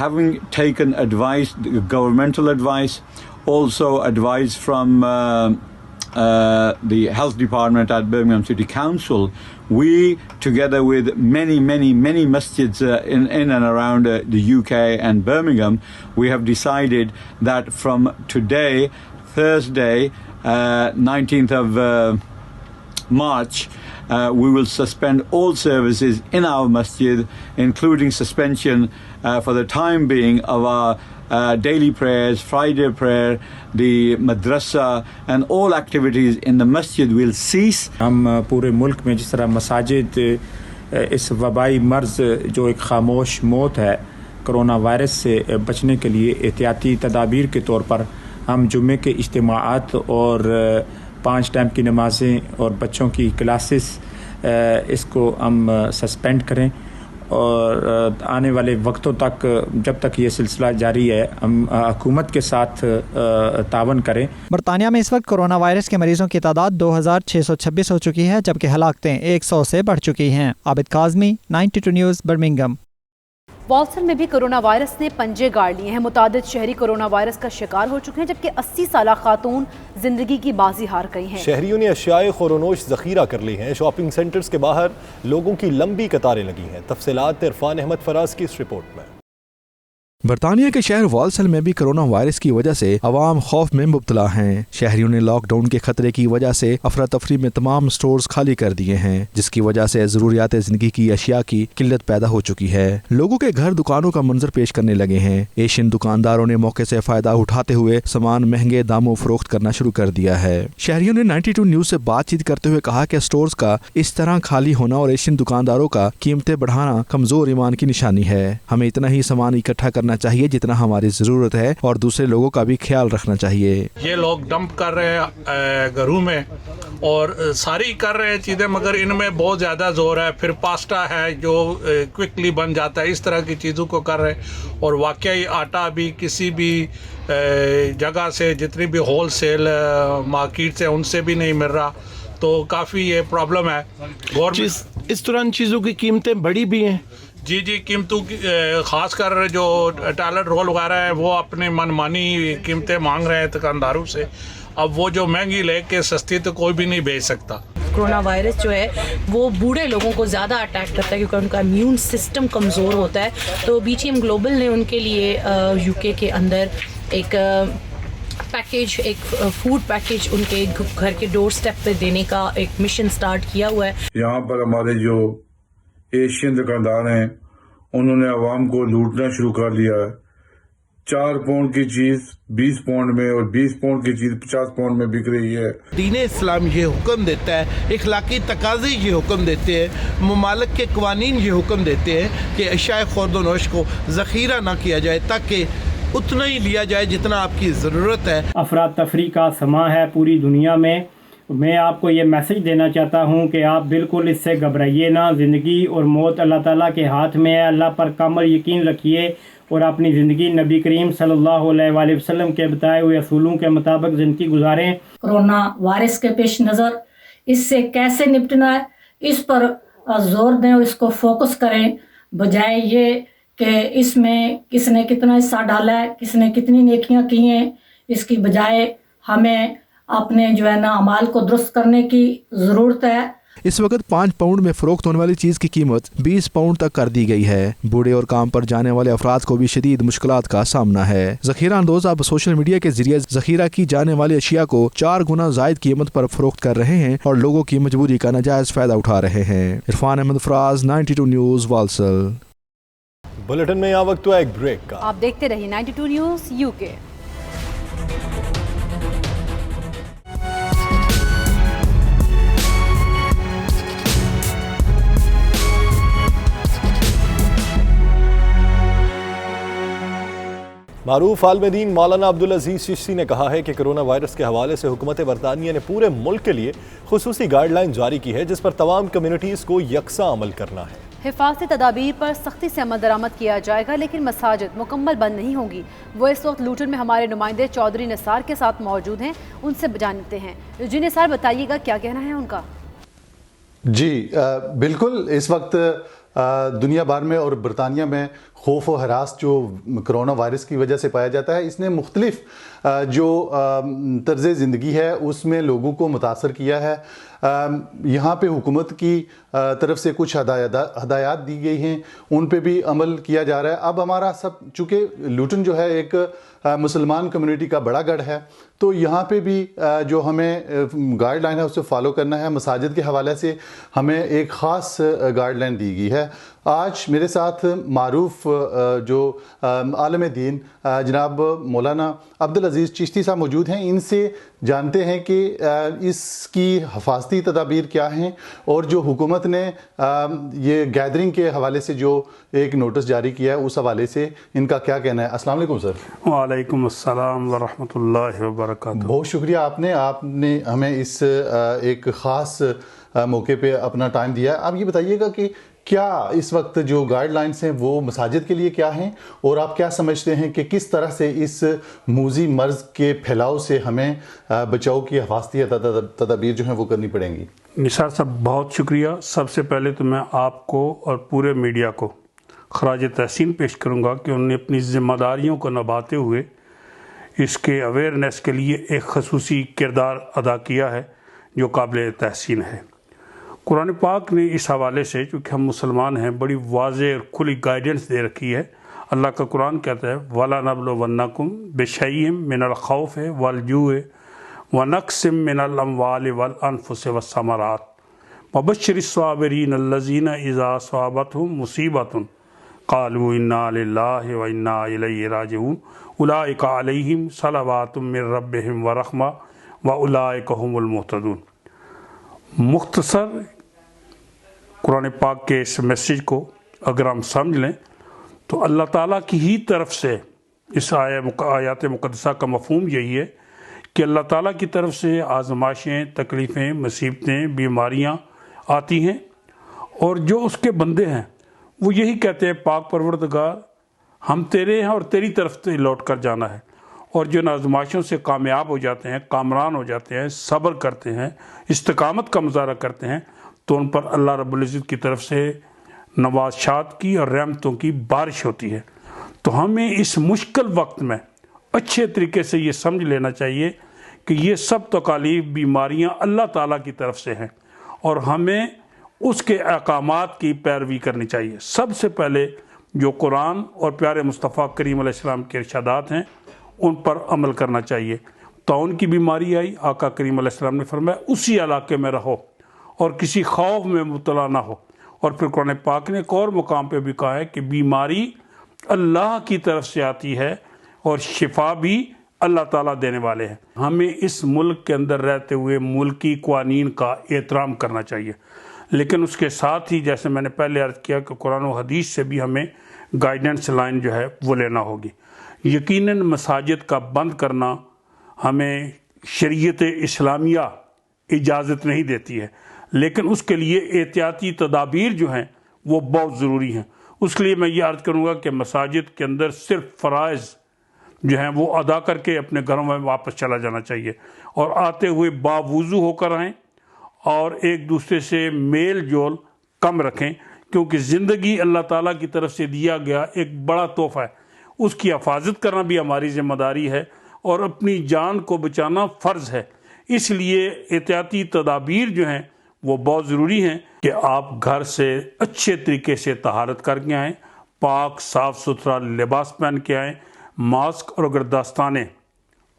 having taken advice, governmental advice, also advice from the health department at Birmingham City Council, we, together with many masjids in and around the UK and Birmingham, we have decided that from today, Thursday, 19th of March, we will suspend all services in our masjid, including suspension for the time being of our daily prayers, Friday prayer, the madrasa and all activities in the masjid will cease. ہم پورے ملک میں جس طرح مساجد اس وبائی مرض جو ایک خاموش موت ہے کرونا وائرس سے بچنے کے لیے احتیاطی تدابیر کے طور پر ہم جمعے کے اجتماعات اور 5 ٹائم کی نمازیں اور بچوں کی کلاسز اس کو ہم سسپینڈ کریں اور آنے والے وقتوں تک جب تک یہ سلسلہ جاری ہے ہم حکومت کے ساتھ تعاون کریں۔ برطانیہ میں اس وقت کورونا وائرس کے مریضوں کی تعداد 2626 ہو چکی ہے، جبکہ ہلاکتیں 100 سے بڑھ چکی ہیں۔ عابد کاظمی، 92 نیوز، برمنگھم۔ والسن میں بھی کورونا وائرس نے پنجے گاڑ لیے ہیں۔ متعدد شہری کورونا وائرس کا شکار ہو چکے ہیں، جبکہ 80 سالہ خاتون زندگی کی بازی ہار گئی ہیں۔ شہریوں نے اشیاء خورونوش ذخیرہ کر لی ہیں۔ شاپنگ سینٹرز کے باہر لوگوں کی لمبی قطاریں لگی ہیں۔ تفصیلات عرفان احمد فراز کی اس رپورٹ میں۔ برطانیہ کے شہر والسن میں بھی کرونا وائرس کی وجہ سے عوام خوف میں مبتلا ہیں۔ شہریوں نے لاک ڈاؤن کے خطرے کی وجہ سے افراتفری میں تمام سٹورز خالی کر دیے ہیں، جس کی وجہ سے ضروریات زندگی کی اشیاء کی قلت پیدا ہو چکی ہے۔ لوگوں کے گھر دکانوں کا منظر پیش کرنے لگے ہیں۔ ایشین دکانداروں نے موقع سے فائدہ اٹھاتے ہوئے سامان مہنگے داموں فروخت کرنا شروع کر دیا ہے۔ شہریوں نے 92 نیوز سے بات چیت کرتے ہوئے کہا کہ سٹورز کا اس طرح خالی ہونا اور ایشین دکانداروں کا قیمتیں بڑھانا کمزور ایمان کی نشانی ہے۔ ہمیں اتنا ہی سامان اکٹھا کرنا چاہیے جتنا ہماری ضرورت ہے اور دوسرے لوگوں کا بھی خیال رکھنا چاہیے۔ یہ لوگ ڈمپ کر رہے ہیں گھروں میں اور ساری کر رہے ہیں چیزیں، مگر ان میں بہت زیادہ زور ہے۔ پھر پاستا ہے جو کوئکلی بن جاتا ہے، اس طرح کی چیزوں کو کر رہے ہیں۔ اور واقعی آٹا بھی کسی بھی جگہ سے، جتنی بھی ہول سیل مارکیٹ سے، ان سے بھی نہیں مل رہا، تو کافی یہ پرابلم ہے۔ اس طرح چیزوں کی قیمتیں بڑی بھی ہیں۔ جی قیمتوں کی خاص کر جو ٹائلٹ رول وغیرہ ہے وہ اپنے منمانی قیمتیں مانگ رہے ہیں دکانداروں سے۔ اب وہ جو مہنگی لے کے سستی تو کوئی بھی نہیں بیچ سکتا۔ कोरोना वायरस जो है वो बूढ़े लोगों को ज़्यादा अटैक करता है क्योंकि उनका इम्यून सिस्टम कमज़ोर होता है। तो BGM ग्लोबल ने उनके लिए UK के अंदर एक पैकेज, एक फूड पैकेज उनके घर के डोर स्टेप पे देने का एक मिशन स्टार्ट किया हुआ है। यहाँ पर हमारे जो एशियन दुकानदार हैं उन्होंने आवाम को लूटना शुरू कर दिया है। 4 पाउंड की चीज 20 पाउंड में और 20 पाउंड की चीज 50 पाउंड में बिक रही है। दीन इस्लाम ये हुक्म देता है, इखलाकी तकाज़े ये हुक्म देते हैं, ममालिक के कवानीन ये हुक्म देते हैं कि अशाए खुर्द-ओ-नोश को ज़ख़ीरा ना किया जाए ताकि उतना ही लिया जाए जितना आपकी ज़रूरत है। अफरा तफरी का समा है पूरी दुनिया में। मैं आपको ये मैसेज देना चाहता हूँ कि आप बिल्कुल इससे घबराइए ना। ज़िंदगी और मौत अल्लाह ताला के हाथ में है। अल्लाह पर कामिल यकीन रखिए और अपनी ज़िंदगी नबी करीम सल्लल्लाहु अलैहि वसल्लम के बताए हुए असूलों के मुताबिक ज़िंदगी गुजारें। कोरोना वायरस के पेश नज़र इससे कैसे निपटना है इस पर जोर दें और इसको फोकस करें, बजाय ये कि इसमें किसने कितना हिस्सा डाला है, किसने कितनी नेकियां की हैं। इसकी बजाय हमें अपने जो है ना अमाल को दुरुस्त करने की ज़रूरत है। इस वक्त 5 पाउंड में फरोख्त होने वाली चीज़ की कीमत 20 पाउंड तक कर दी गई है। बूढ़े और काम पर जाने वाले अफराद को भी शदीद मुश्किलात का सामना है। ज़ख़ीरा अंदोज़ अब सोशल मीडिया के जरिए ज़ख़ीरा की जाने वाली अशिया को 4 गुना ज़ायद कीमत पर फरोख्त कर रहे हैं और लोगों की मजबूरी का नाजायज़ फ़ायदा उठा रहे हैं। इरफान अहमद फराज, 92 न्यूज़, वालसल। बुलेटिन में यहाँ वक्त हुआ एक ब्रेक का। आप देखते रहिए 92 न्यूज़ UK। मारूफ आलमदीन मौलाना अब्दुल अजीज़ चिश्ती ने कहा है कि कोरोना वायरस के हवाले से हुकूमत बरतानिया ने पूरे मुल्क के लिए खुसूसी गाइडलाइन जारी की है जिस पर तमाम कम्युनिटीज़ को यकसा अमल करना है। हिफाजती तदाबीर पर सख्ती से अमल दरामद किया जाएगा लेकिन मसाजिद मुकम्मल बंद नहीं होंगी। वो इस वक्त लूटन में हमारे नुमाइंदे चौधरी निसार के साथ मौजूद हैं, उनसे जानते हैं। जी निसार, बताइएगा क्या कहना है उनका। जी बिल्कुल, इस वक्त दुनिया भर में और बरतानिया में खौफ और हरास जो कोरोना वायरस की वजह से पाया जाता है, इसने मुख्तलिफ जो तर्ज़ ज़िंदगी है उसमें लोगों को मुतासर किया है। यहाँ पे हुकूमत की तरफ से कुछ हदायत दी गई हैं, उन पे भी अमल किया जा रहा है। अब हमारा सब, चूँकि लूटन जो है एक मुसलमान कम्युनिटी का बड़ा गढ़ है, तो यहाँ पे भी जो हमें गाइडलाइन है उसे फॉलो करना है। मसाजिद के हवाले से हमें एक ख़ास गाइडलाइन दी गई है। आज मेरे साथ मारूफ जो आलम दीन जनाब मौलाना अब्दुल अजीज़ चिश्ती साहब मौजूद हैं। इनसे जानते हैं कि इसकी हिफाजती तदाबीर क्या हैं और जो हुकूमत ने ये गैदरिंग के हवाले से जो एक नोटिस जारी किया है उस हवाले से इनका क्या कहना है। अस्सलाम वालेकुम सर। वालेकुम अस्सलाम व रहमतुल्लाहि व बरकातुहू। बहुत शुक्रिया, आपने हमें इस एक ख़ास मौके पे अपना टाइम दिया है। आप ये बताइएगा कि क्या इस वक्त जो गाइडलाइंस हैं वो मसाजिद के लिए क्या हैं और आप क्या समझते हैं कि किस तरह से इस मूजी मर्ज़ के फैलाव से हमें बचाव की हिफाजती तदाबीर जो हैं वो करनी पड़ेंगी। निसार साहब बहुत शुक्रिया। सबसे पहले तो मैं आपको और पूरे मीडिया को खराज तहसीन पेश करूँगा कि उन्होंने अपनी ज़िम्मेदारियों को निभाते हुए इसके अवेयरनेस के लिए एक खसूसी किरदार अदा किया है जो काबिल तहसीन है। कुरान पाक ने इस हवाले से, चूँकि हम मुसलमान हैं, बड़ी वाज़ेह और खुली गाइडेंस दे रखी है। अल्लाह का कुरान कहता है वला नबलुवन्नकुम बिशैइम मिनल खौफ वल जूअ व नक्सिम मिनल अम्वालि वल अनफुसि वस्समरात वबश्शिरिस साबिरीन अल्लज़ीना इज़ा असाबतहुम मुसीबतुन क़ालू इन्ना लिल्लाहि व इन्ना इलैहि राजिऊन उलाइका अलैहिम सलवातुम मिर रब्बिहिम व रहमा व उलाइका हुमुल मुहतदून। मुख्तसर कुरान पाक के इस मैसेज को अगर हम समझ लें तो अल्लाह ताला की ही तरफ से इस आयत मुक़द्दसा का मफ़हूम यही है कि अल्लाह ताला की तरफ से आज़माइशें, तकलीफ़ें, मुसीबतें, बीमारियां आती हैं और जो उसके बंदे हैं वो यही कहते हैं पाक परवरदिगार हम तेरे हैं और तेरी तरफ से लौट कर जाना है। और जो आज़माइशों से कामयाब हो जाते हैं, कामरान हो जाते हैं, सब्र करते हैं, इस्तिकामत का मुज़ाहरा करते हैं, तो उन पर अल्लाह रब्बुल इज़्ज़त की तरफ से नवाज़ात की और रहमतों की बारिश होती है। तो हमें इस मुश्किल वक्त में अच्छे तरीके से ये समझ लेना चाहिए कि ये सब तकालीफ, बीमारियां अल्लाह ताला की तरफ से हैं اور ہمیں اس کے احکامات کی پیروی کرنی چاہیے. سب سے پہلے جو قرآن اور پیارے مصطفیٰ کریم علیہ السلام کے ارشادات ہیں ان پر عمل کرنا چاہیے. طاعون کی بیماری آئی، آقا کریم علیہ السلام نے فرمایا اسی علاقے میں رہو اور کسی خوف میں مبتلا نہ ہو. اور پھر قرآن پاک نے ایک اور مقام پہ بھی کہا ہے کہ بیماری اللہ کی طرف سے آتی ہے اور شفا بھی اللہ تعالیٰ دینے والے ہیں. ہمیں اس ملک کے اندر رہتے ہوئے ملکی قوانین کا احترام کرنا چاہیے، لیکن اس کے ساتھ ہی جیسے میں نے پہلے عرض کیا کہ قرآن و حدیث سے بھی ہمیں گائیڈنس لائن جو ہے وہ لینا ہوگی. یقیناً مساجد کا بند کرنا ہمیں شریعت اسلامیہ اجازت نہیں دیتی ہے، لیکن اس کے لیے احتیاطی تدابیر جو ہیں وہ بہت ضروری ہیں. اس لیے میں یہ عرض کروں گا کہ مساجد کے اندر صرف فرائض جو ہیں وہ ادا کر کے اپنے گھروں میں واپس چلا جانا چاہیے، اور آتے ہوئے باوضو ہو کر آئیں اور ایک دوسرے سے میل جول کم رکھیں، کیونکہ زندگی اللہ تعالیٰ کی طرف سے دیا گیا ایک بڑا تحفہ ہے. اس کی حفاظت کرنا بھی ہماری ذمہ داری ہے اور اپنی جان کو بچانا فرض ہے. اس لیے احتیاطی تدابیر جو ہیں وہ بہت ضروری ہیں کہ آپ گھر سے اچھے طریقے سے طہارت کر کے آئیں، پاک صاف ستھرا لباس پہن کے آئیں، ماسک اور اگر دستانے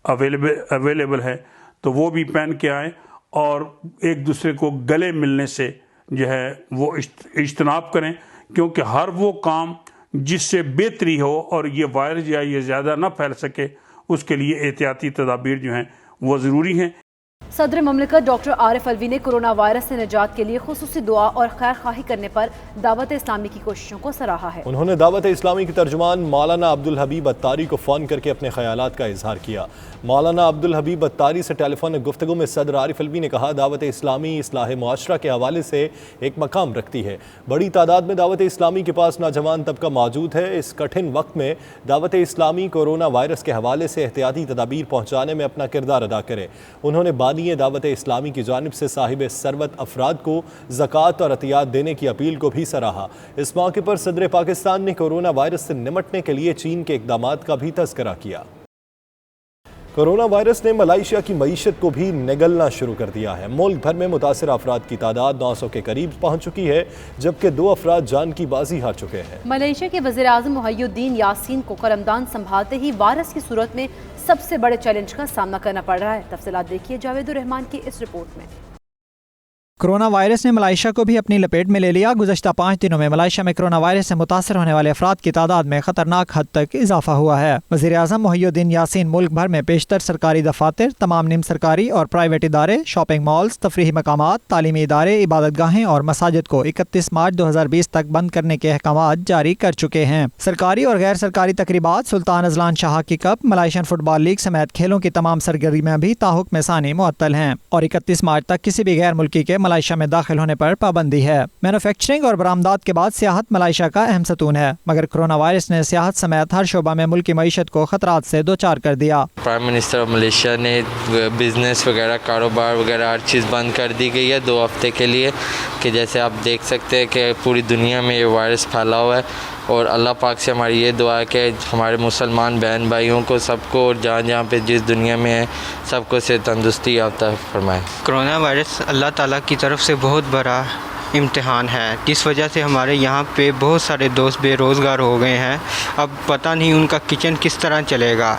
اویلیبل ہیں تو وہ بھی پہن کے آئیں، اور ایک دوسرے کو گلے ملنے سے جو ہے وہ اجتناب کریں، کیونکہ ہر وہ کام جس سے بہتری ہو اور یہ وائرس یا یہ زیادہ نہ پھیل سکے اس کے لیے احتیاطی تدابیر جو ہیں وہ ضروری ہیں. صدر مملکت ڈاکٹر عارف الوی نے کرونا وائرس سے نجات کے لیے خصوصی دعا اور خیر خواہی کرنے پر دعوت اسلامی کی کوششوں کو سراہا ہے. انہوں نے دعوت اسلامی کی ترجمان مولانا عبدالحبیب اتاری کو فون کر کے اپنے خیالات کا اظہار کیا. مولانا عبدالحبیب اتاری سے ٹیلی فونک گفتگو میں صدر عارف الوی نے کہا دعوت اسلامی اصلاح معاشرہ کے حوالے سے ایک مقام رکھتی ہے. بڑی تعداد میں دعوت اسلامی کے پاس نوجوان طبقہ موجود ہے. اس کٹھن وقت میں دعوت اسلامی کورونا وائرس کے حوالے سے احتیاطی تدابیر پہنچانے میں اپنا کردار ادا کرے. انہوں نے بانی دعوت اسلامی کی جانب سے صاحب ثروت افراد کو زکوٰۃ اور عطیات دینے کی اپیل کو بھی سراہا. اس موقع پر صدر پاکستان نے کورونا وائرس سے نمٹنے کے لیے چین کے اقدامات کا بھی تذکرہ کیا. کورونا وائرس نے ملائیشیا کی معیشت کو بھی نگلنا شروع کر دیا ہے. ملک بھر میں متاثرہ افراد کی تعداد 900 کے قریب پہنچ چکی ہے، جبکہ 2 افراد جان کی بازی ہار چکے ہیں. ملائیشیا کے وزیر اعظم محی الدین یاسین کو قلمدان سنبھالتے ہی وائرس کی صورت میں سب سے بڑے چیلنج کا سامنا کرنا پڑ رہا ہے. تفصیلات دیکھیے جاوید الرحمان کی اس رپورٹ میں. کورونا وائرس نے ملائیشیا کو بھی اپنی لپیٹ میں لے لیا. گزشتہ 5 دنوں میں ملائیشیا میں کورونا وائرس سے متاثر ہونے والے افراد کی تعداد میں خطرناک حد تک اضافہ ہوا ہے. وزیر اعظم محی الدین یاسین ملک بھر میں بیشتر سرکاری دفاتر، تمام نیم سرکاری اور پرائیویٹ ادارے، شاپنگ مالز، تفریحی مقامات، تعلیمی ادارے، عبادت گاہیں اور مساجد کو 31 مارچ 2020 تک بند کرنے کے احکامات جاری کر چکے ہیں. سرکاری اور غیر سرکاری تقریبات، سلطان ازلان شاہ کی کپ، ملائیشین فٹ بال لیگ سمیت کھیلوں کی تمام سرگرمیاں بھی تاحکم ثانی معطل ہیں اور 31 مارچ تک کسی بھی غیر ملکی کے ملائیشیا میں داخل ہونے پر پابندی ہے. مینوفیکچرنگ اور برآمدات کے بعد سیاحت ملائیشیا کا اہم ستون ہے، مگر کورونا وائرس نے سیاحت سمیت ہر شعبہ میں ملکی معیشت کو خطرات سے دوچار کر دیا. پرائم منسٹر آف ملیشیا نے بزنس وغیرہ، کاروبار وغیرہ ہر چیز بند کر دی گئی ہے 2 ہفتے کے لیے، کہ جیسے آپ دیکھ سکتے ہیں کہ پوری دنیا میں یہ وائرس پھیلا ہوا ہے. اور اللہ پاک سے ہماری یہ دعا ہے کہ ہمارے مسلمان بہن بھائیوں کو سب کو اور جہاں جہاں پہ جس دنیا میں ہے سب کو سے تندرستی یافتہ فرمائے. کرونا وائرس اللہ تعالیٰ کی طرف سے بہت بڑا امتحان ہے، جس وجہ سے ہمارے یہاں پہ بہت سارے دوست بے روزگار ہو گئے ہیں. اب پتہ نہیں ان کا کچن کس طرح چلے گا.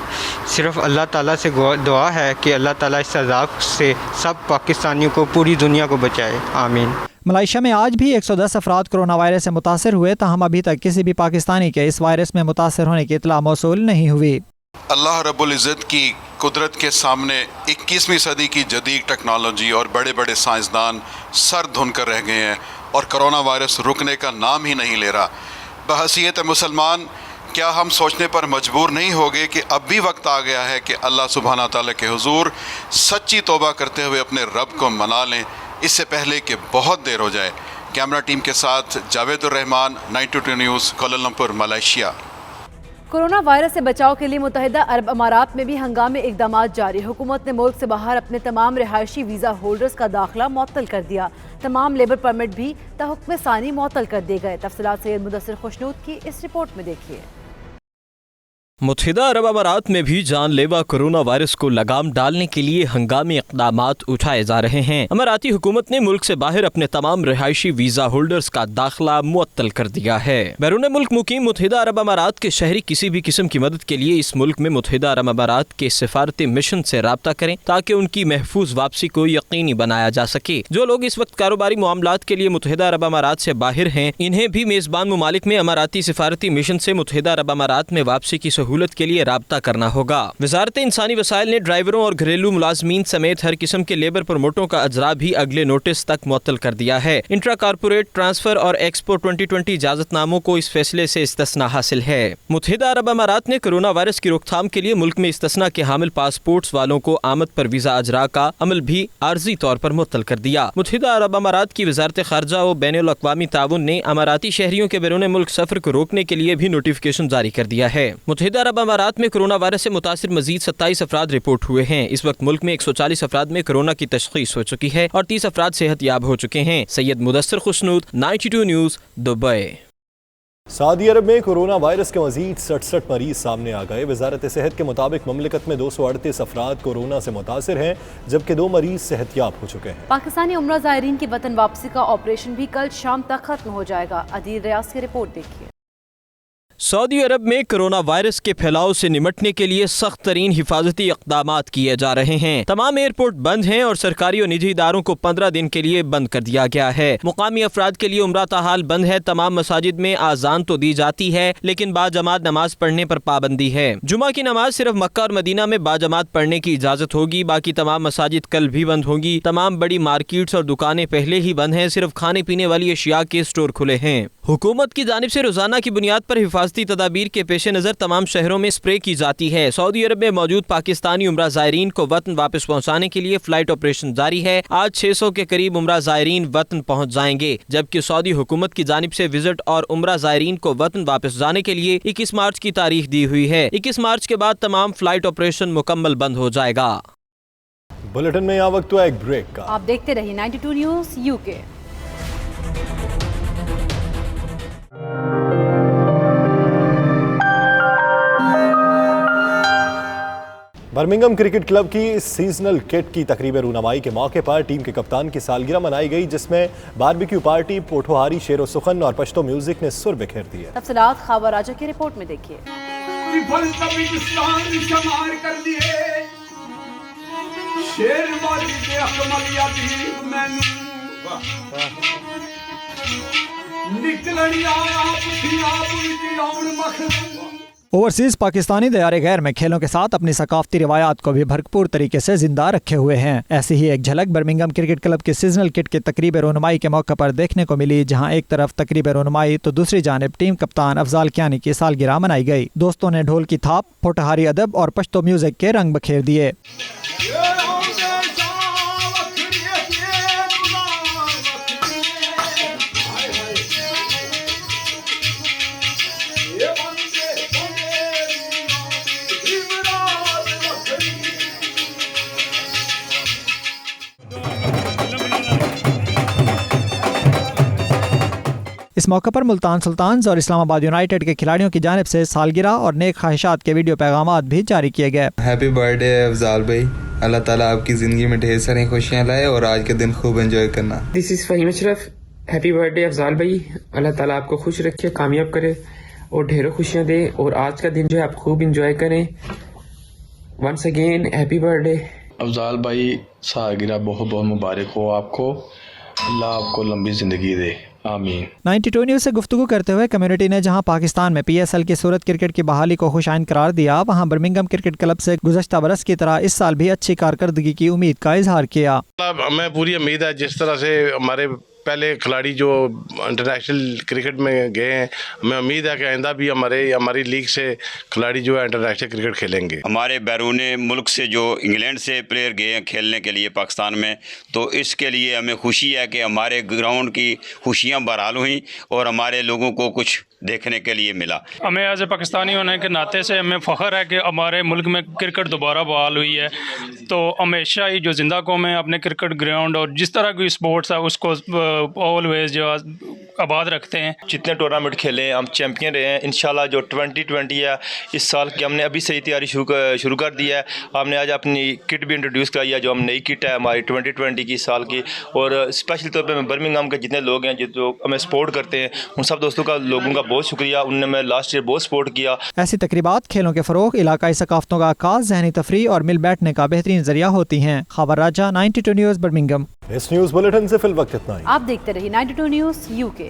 صرف اللہ تعالیٰ سے دعا ہے کہ اللہ تعالیٰ اس عذاب سے سب پاکستانیوں کو، پوری دنیا کو بچائے. آمین. ملائیشیا میں آج بھی 110 افراد کورونا وائرس سے متاثر ہوئے، تاہم ابھی تک کسی بھی پاکستانی کے اس وائرس میں متاثر ہونے کی اطلاع موصول نہیں ہوئی. اللہ رب العزت کی قدرت کے سامنے 21ویں صدی کی جدید ٹیکنالوجی اور بڑے بڑے سائنسدان سر دھن کر رہ گئے ہیں اور کرونا وائرس رکنے کا نام ہی نہیں لے رہا. بحیثیت مسلمان کیا ہم سوچنے پر مجبور نہیں ہوگے کہ اب بھی وقت آ گیا ہے کہ اللہ سبحانہ تعالیٰ کے حضور سچی توبہ کرتے ہوئے اپنے رب کو منا لیں، اس سے پہلے کہ بہت دیر ہو جائے. کیمرہ ٹیم کے ساتھ جاوید الرحمان، 922 news, Kuala Lumpur, Malaysia. Corona virus سے بچاؤ کے لیے متحدہ عرب امارات میں بھی ہنگامی اقدامات جاری. حکومت نے ملک سے باہر اپنے تمام رہائشی ویزا ہولڈرز کا داخلہ معطل کر دیا. تمام لیبر پرمٹ بھی تحکم ثانی معطل کر دیے گئے. تفصیلات سید مدثر خوشنود کی اس رپورٹ میں دیکھیے. मुत्तहिदा अरब अमारात में भी जानलेवा कोरोना वायरस को लगाम डालने के लिए हंगामी इक़दामात उठाए जा रहे हैं। अमाराती हुकूमत ने मुल्क से बाहर अपने तमाम रिहायशी वीज़ा होल्डर्स का दाखिला मुअत्तल कर दिया है। बैरून मुल्क मुकीम मुत्तहिदा अरब अमारात के शहरी किसी भी किस्म की मदद के लिए इस मुल्क में मुत्तहिदा अरब अमारात के सिफारती मिशन से राब्ता करें ताकि उनकी महफूज वापसी को यकीनी बनाया जा सके। जो लोग इस वक्त कारोबारी मामलात के लिए मुत्तहिदा अरब अमारात से बाहर हैं, इन्हें भी मेज़बान ममालिक में अमाराती सिफारती मिशन से मुत्तहिदा अरब अमारात में वापसी की सहूलत के लिए राब्ता करना होगा। वजारत इंसानी वसाइल ने ड्राइवरों और घरेलू मुलाजमीन समेत हर किस्म के लेबर प्रमोटरों का अजरा भी अगले नोटिस तक मुअत्तल कर दिया है। इंट्रा कारपोरेट ट्रांसफर और एक्सपो 2020 इजाजतनामों को इस फैसले से इस्तिस्ना हासिल है। मुत्तहिदा अरब अमारात ने कोरोना वायरस की रोकथाम के लिए मुल्क में इस्तिस्ना के हामिल पासपोर्ट्स वालों को आमद पर वीजा अजरा का अमल भी आर्जी तौर पर मुअत्तल कर दिया। मुत्तहिदा अरब अमारात की वजारत खारजा और बैनुल अक़वामी ताउन ने अमाराती शहरियों के बैरून मुल्क सफर को रोकने के लिए भी नोटिफिकेशन जारी कर दिया है। मुत्तहिदा अरब अमारात में कोरोना वायरस से मुतासिर मजीद 27 अफराद रिपोर्ट हुए हैं। इस वक्त मुल्क में 140 अफराद में कोरोना की तशखीस हो चुकी है और 30 अफराद सेहत याब हो चुके हैं। Syed Mudassir Khushnood, 92 news, Dubai. सऊदी अरब में कोरोना वायरस के मजीद 67 मरीज सामने आ गए। वजारत सेहत के मुताबिक ममलिकत में 238 अफराद कोरोना से मुतासिर हैं, जबकि 2 मरीज सेहतयाब हो चुके हैं। पाकिस्तानी उम्रा ज़ायरीन की वतन वापसी का ऑपरेशन भी कल शाम तक खत्म हो जाएगा। अदील रियाज की रिपोर्ट देखिए। सऊदी अरब में कोरोना वायरस के फैलाव से निमटने के लिए सख्त तरीन हिफाजती इक़दामात किए जा रहे हैं। तमाम एयरपोर्ट बंद हैं और सरकारी और निजी इदारों को 15 दिन के लिए बंद कर दिया गया है। मुकामी अफराद के लिए उम्रा ताहाल बंद है। तमाम मसाजिद में आज़ान तो दी जाती है, लेकिन बाजमात नमाज पढ़ने पर पाबंदी है। जुमा की नमाज सिर्फ मक्का और मदीना में बाजमात पढ़ने की इजाज़त होगी। बाकी तमाम मसाजिद कल भी बंद होगी। तमाम बड़ी मार्केट्स और दुकानें पहले ही बंद हैं। सिर्फ खाने पीने वाली अशिया के स्टोर खुले हैं। हुकूमत की जानिब से रोजाना की बुनियाद पर हिफाजती तदाबीर के पेश नज़र तमाम शहरों में स्प्रे की जाती है। सऊदी अरब में मौजूद पाकिस्तानी उम्रा ज़ायरीन को वतन वापस पहुँचाने के लिए फ्लाइट ऑपरेशन जारी है। आज 600 के करीब उम्रा ज़ायरीन वतन पहुँच जाएंगे, जबकि सऊदी हुकूमत की जानिब से विजिट और उम्रा ज़ायरीन को वतन वापस जाने के लिए 21 मार्च की तारीख दी हुई है। 21 मार्च के बाद तमाम फ्लाइट ऑपरेशन मुकम्मल बंद हो जाएगा। बुलेटिन में यहाँ वक्त हुआ एक ब्रेक का। आप देखते रहिए 92 news UK. Birmingham cricket club की सीजनल किट की तकरीब रूनमाई के मौके पर टीम के कप्तान की सालगिरह मनाई गई, जिसमें बारबेक्यू पार्टी, पोठोहारी, शेरो सुखन और पश्तो म्यूजिक ने सुर बिखेर दिए। तफसीलात खावा राजा की रिपोर्ट में देखिए। ओवरसीज़ पाकिस्तानी दयारे गैर में खेलों के साथ अपनी सकाफती रिवायात को भी भरपूर तरीके से जिंदा रखे हुए हैं। ऐसी ही एक झलक बर्मिंघम क्रिकेट क्लब की सीजनल किट की तकरीब रोनुमाई के मौके पर देखने को मिली, जहां एक तरफ तकरीब रोनुमाई तो दूसरी जानिब टीम कप्तान अफजाल कियानी की सालगिरह मनाई गई। दोस्तों ने ढोल की थाप, पोठहारी अदब और पश्तो म्यूजिक के रंग बखेर दिए। इस मौके पर मुल्तान सुल्तान्स और इस्लामाबाद यूनाइटेड के खिलाड़ियों की जानिब से सालगिरह और नेक ख्वाहिशात के वीडियो पैगामात भी जारी किए गए। हैप्पी बर्थडे अफजाल भाई, अल्लाह ताला आपकी ज़िंदगी में ढेर सारी खुशियाँ लाए और आज के दिन खूब एंजॉय करना। This is Faheem Ashraf. Happy birthday Afzal भाई, अल्लाह ताला आपको खुश रखे, कामयाब करे और ढेरों खुशियाँ दे और आज का दिन जो है आप खूब एंजॉय करें। Once again happy birthday Afzal भाई, सालगिरह बहुत बहुत मुबारक हो आपको, अल्लाह आपको लंबी ज़िंदगी दे, आमीन। 92 न्यूज़ से गुफ्तगू करते हुए कम्युनिटी ने जहां पाकिस्तान में PSL की सूरत क्रिकेट की बहाली को खुशाइन करार दिया, वहां बर्मिंघम क्रिकेट क्लब से गुज़श्ता बरस की तरह इस साल भी अच्छी कारकर्दगी की उम्मीद का इजहार किया। हमें पूरी उम्मीद है जिस तरह से हमारे पहले खिलाड़ी जो इंटरनेशनल क्रिकेट में गए हैं, हमें उम्मीद है कि आइंदा भी हमारी लीग से खिलाड़ी जो है इंटरनेशनल क्रिकेट खेलेंगे। हमारे बैरून मुल्क से जो इंग्लैंड से प्लेयर गए हैं खेलने के लिए पाकिस्तान में, तो इसके लिए हमें खुशी है कि हमारे ग्राउंड की खुशियाँ बहाल हुई और हमारे लोगों को कुछ देखने के लिए मिला। हमें एज ए पाकिस्तानी होने के नाते से हमें फ़ख्र है कि हमारे मुल्क में क्रिकेट दोबारा बहाल हुई है। तो हमेशा ही जो जिंदा कौम है अपने क्रिकेट ग्राउंड और जिस तरह की स्पोर्ट्स है उसको ऑलवेज जो आबाद रखते हैं। जितने टूर्नामेंट खेले हैं हम चैंपियन रहे हैं। इंशाल्लाह जो 2020 है इस साल की हमने अभी से ही तैयारी शुरू कर दी है। हमने आज अपनी किट भी इंट्रोड्यूस कराई है, जो हम नई किट है हमारी 2020 की साल की। और स्पेशली तौर पर बर्मिंघम के जितने लोग हैं जो हमें सपोर्ट करते हैं उन सब दोस्तों का लोगों का बहुत शुक्रिया। उन्होंने मैं लास्ट ईयर बहुत सपोर्ट किया। ऐसी तकरीबात खेलों के फरोग, इलाकाई सकाफतों का आकाश, ज़हनी तफरीह और मिल बैठने का बेहतरीन जरिया होती हैं। खबर राजा, 92 न्यूज़, बर्मिंघम। इस न्यूज़ बुलेटिन से फिल वक्त इतना ही। आप देखते रहिए 92 न्यूज़ UK।